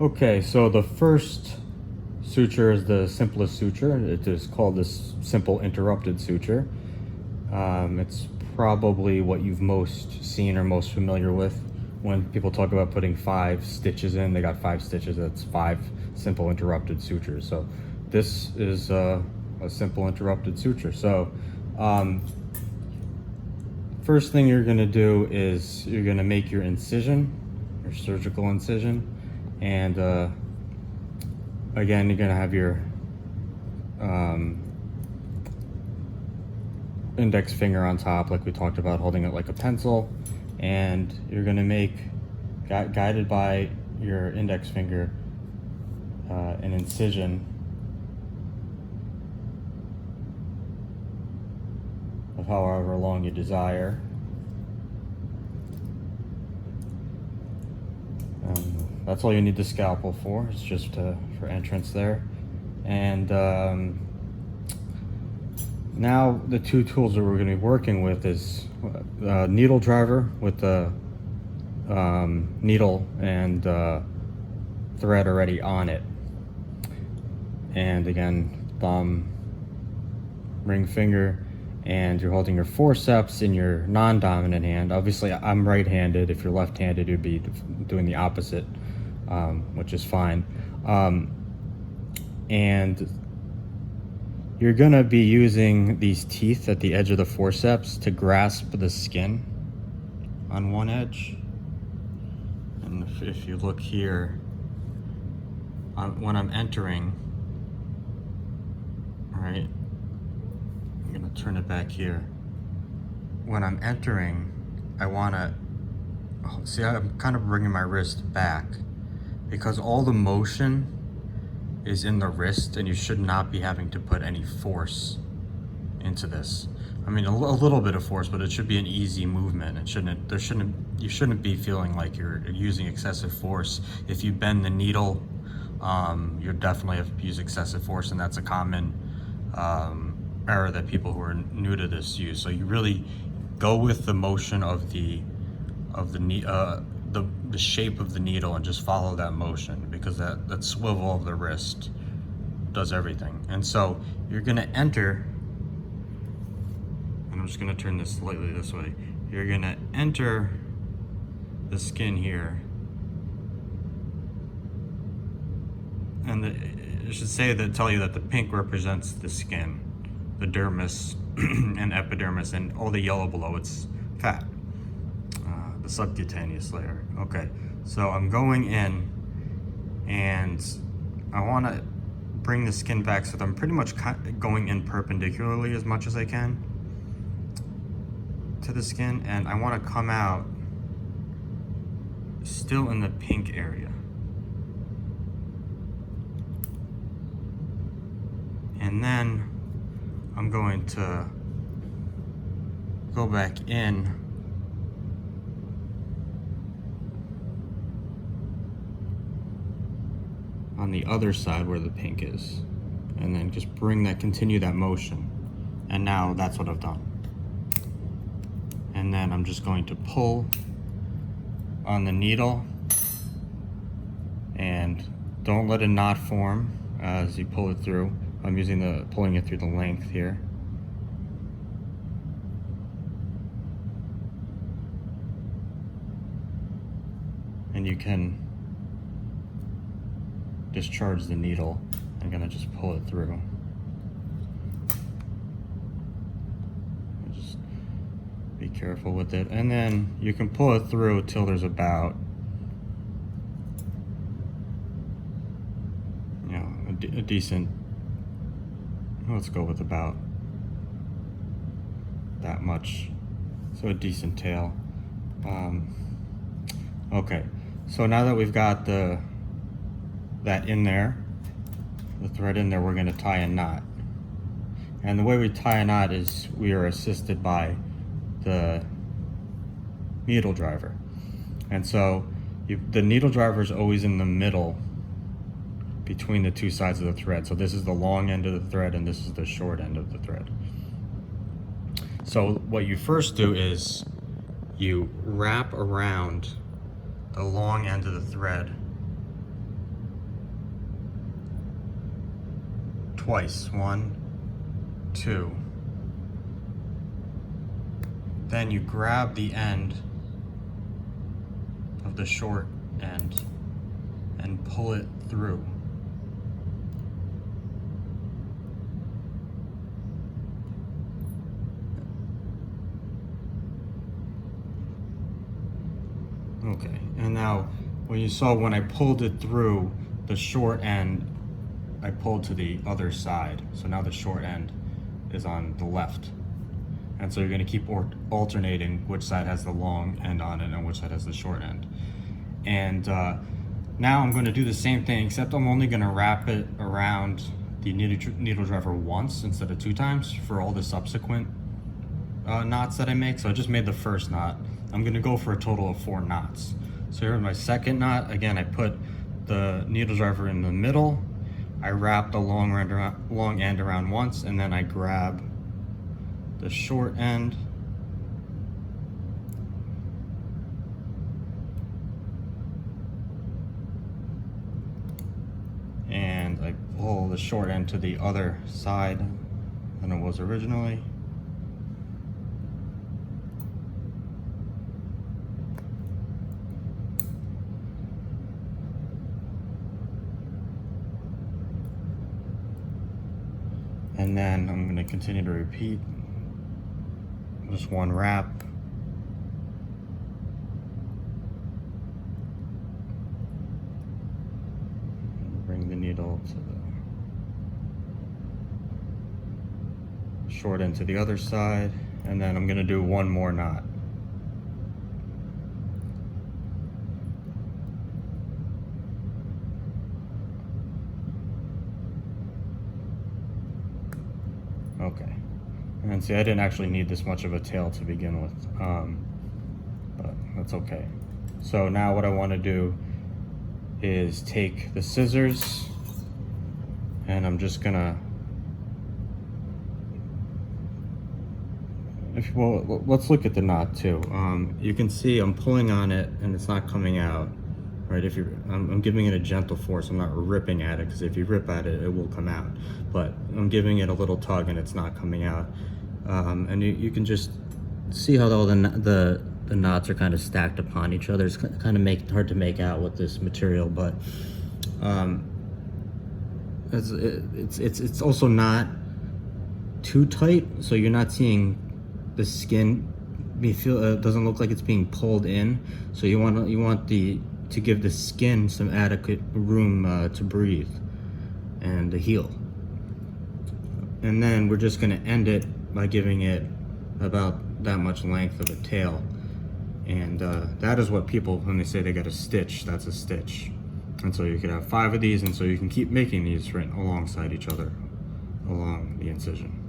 Okay, so the first suture is the simplest suture. It is called this simple interrupted suture. It's probably what you've most seen or most familiar with when people talk about putting 5 stitches in. They got 5 stitches. That's 5 simple interrupted sutures. So this is a simple interrupted suture. So first thing you're going to do is you're going to make your incision, your surgical incision, and again, you're going to have your index finger on top, like we talked about, holding it like a pencil, and you're going to make, guided by your index finger, an incision of however long you desire. That's all you need the scalpel for. It's just for entrance there. And now the two tools that we're going to be working with is needle driver with the needle and thread already on it. And again, thumb, ring finger, and you're holding your forceps in your non-dominant hand. Obviously, I'm right-handed. If you're left-handed, you'd be doing the opposite, which is fine. And you're gonna be using these teeth at the edge of the forceps to grasp the skin on one edge. And if you look here, when I'm entering, right, I'm gonna turn it back here. When I'm entering, I wanna, see, I'm kind of bringing my wrist back because all the motion is in the wrist, and you should not be having to put any force into this. I mean, a little bit of force, but it should be an easy movement. You shouldn't be feeling like you're using excessive force. If you bend the needle, you'll definitely have to use excessive force, and that's a common error that people who are new to this use. So you really go with the motion of the shape of the needle and just follow that motion, because that swivel of the wrist does everything. And so you're gonna enter, and I'm just gonna turn this slightly this way. You're gonna enter the skin here, and it should tell you that the pink represents the skin, the dermis and epidermis, and all the yellow below it's fat, the subcutaneous layer. Okay, so I'm going in, and I want to bring the skin back so that I'm pretty much going in perpendicularly as much as I can to the skin, and I want to come out still in the pink area. And then I'm going to go back in on the other side where the pink is, and then just continue that motion. And now that's what I've done. And then I'm just going to pull on the needle, and don't let a knot form as you pull it through. I'm pulling it through the length here. And you can discharge the needle. I'm gonna just pull it through. Just be careful with it. And then you can pull it through till there's about, a decent, let's go with about that much. So a decent tail. Okay, so now that we've got that in there, the thread in there, we're going to tie a knot. And the way we tie a knot is we are assisted by the needle driver. And so the needle driver is always in the middle between the two sides of the thread. So this is the long end of the thread, and this is the short end of the thread. So what you first do is you wrap around the long end of the thread twice. 1, 2. Then you grab the end of the short end and pull it through. Okay, and now when you saw when I pulled it through, the short end, I pulled to the other side. So now the short end is on the left. And so you're gonna keep alternating which side has the long end on it and which side has the short end. And now I'm gonna do the same thing, except I'm only gonna wrap it around the needle driver once instead of 2 times for all the subsequent knots that I make. So I just made the first knot. I'm gonna go for a total of 4 knots. So here's my second knot. Again, I put the needle driver in the middle. I wrap the long end around once, and then I grab the short end. And I pull the short end to the other side than it was originally. And then I'm going to continue to repeat just one wrap. Bring the needle to the short end to the other side, and then I'm going to do one more knot. Okay, and see, I didn't actually need this much of a tail to begin with, but that's okay. So now what I want to do is take the scissors, and I'm just gonna, well, let's look at the knot too. You can see I'm pulling on it and it's not coming out. Right, if I'm giving it a gentle force. I'm not ripping at it, because if you rip at it, it will come out. But I'm giving it a little tug and it's not coming out. And you can just see how all the knots are kind of stacked upon each other. It's kind of hard to make out with this material, but it's also not too tight, so you're not seeing the skin. It doesn't look like it's being pulled in. So you want to give the skin some adequate room to breathe and to heal. And then we're just going to end it by giving it about that much length of a tail. And that is what people, when they say they got a stitch, that's a stitch. And so you could have 5 of these, and so you can keep making these right alongside each other along the incision.